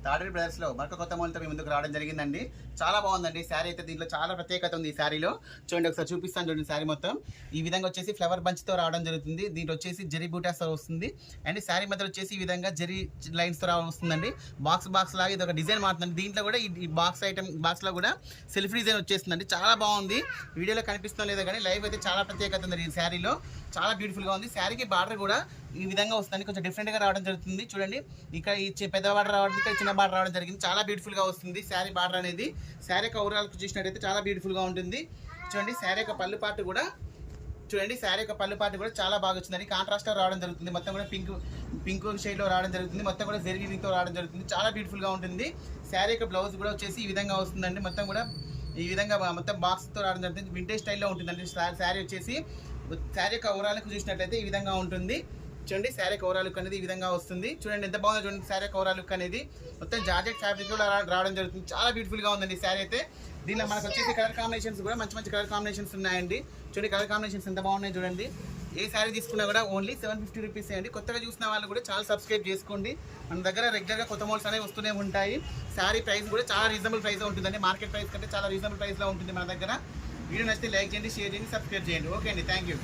తాడేరు బ్రదర్స్లో మరొక కొత్త మోడల్తో మీ ముందుకు రావడం జరిగిందండి. చాలా బాగుందండి శారీ అయితే. దీంట్లో చాలా ప్రత్యేకత ఉంది ఈ శారీలో. చూడండి, ఒకసారి చూపిస్తాను చూడండి. శారీ మొత్తం ఈ విధంగా వచ్చేసి ఫ్లవర్ బంచ్తో రావడం జరుగుతుంది. దీంట్లో వచ్చేసి జరీ బూటాస్తో వస్తుంది. అండ్ శారీ మధ్యలో వచ్చేసి ఈ విధంగా జరీ లైన్స్తో రావడం వస్తుందండి. బాక్స్ లాగా ఇది ఒక డిజైన్ మారుతుంది. దీంట్లో కూడా ఈ బాక్స్లో కూడా సెల్ఫ్ డిజైన్ వచ్చేస్తుందండి. చాలా బాగుంది. వీడియోలో కనిపిస్తుందో లేదో కానీ లైవ్ అయితే చాలా ప్రత్యేకత ఉంది ఈ శారీలో. చాలా బ్యూటిఫుల్గా ఉంది. శారీకి బార్డర్ కూడా ఈ విధంగా వస్తుంది. కొంచెం డిఫరెంట్గా రావడం జరుగుతుంది. చూడండి, ఇక్కడ ఈ పెద్ద బార్డర్ రావడం, ఇక్కడ చిన్న బార్డర్ రావడం జరిగింది. చాలా బ్యూటిఫుల్గా వస్తుంది శారీ బార్డర్ అనేది. శారీ యొక్క ఓవరాల్ చూసినట్టయితే చాలా బ్యూటిఫుల్గా ఉంటుంది. చూడండి, శారీ యొక్క పళ్ళు పార్ట్ కూడా చాలా బాగా వచ్చిందండి. కాంట్రాస్ట్లో రావడం జరుగుతుంది. మొత్తం కూడా పింక్ షేడ్లో రావడం జరుగుతుంది. మొత్తం కూడా జెరీతో రావడం జరుగుతుంది. చాలా బ్యూటిఫుల్గా ఉంటుంది. శారీ యొక్క బ్లౌజ్ కూడా వచ్చేసి ఈ విధంగా వస్తుందండి. మొత్తం కూడా ఈ విధంగా మొత్తం బాక్స్తో రావడం జరుగుతుంది. వింటేజ్ స్టైల్లో ఉంటుందండి శారీ వచ్చేసి. శారీ యొక్క ఓవరాల్ చూసినట్లయితే ఈ విధంగా ఉంటుంది. చూడండి, శారీ ఓవరాల్ లుక్ అనేది ఈ విధంగా వస్తుంది. చూడండి ఎంత బాగుందో చూడండి. శారీ ఓవరాల్ లుక్ అనేది మొత్తం జార్జెట్ ఫ్యాబ్రిక్ కూడా రావడం జరుగుతుంది. చాలా బ్యూటిఫుల్గా ఉందండి శారీ అయితే. దీనిలో మనకు వచ్చేసి కలర్ కాంబినేషన్స్ కూడా మంచి కలర్ కాంబినేషన్స్ ఉన్నాయండి. చూడండి, కలర్ కాంబినేషన్స్ ఎంత బాగున్నాయి చూడండి. ఏ శారీ తీసుకున్నా కూడా ఓన్లీ 750 రూపీస్ అండి. కొత్తగా చూసిన వాళ్ళు కూడా చాలా సబ్స్క్రైబ్ చేసుకోండి. మన దగ్గర రెగ్యులర్గా కొత్త మోడల్స్ అనేవి వస్తూనే ఉంటాయి. శారీ ప్రైస్ కూడా చాలా రీజనబుల్ ప్రైస్లో ఉంటుందండి. మార్కెట్ ప్రైస్ కంటే చాలా రీజనబుల్ ప్రైస్లో ఉంటుంది మన దగ్గర. వీడియో నచ్చితే లైక్ చేయండి, షేర్ చేయండి, సబ్స్క్రైబ్ చేయండి. ఓకే అండి, థ్యాంక్ యూ.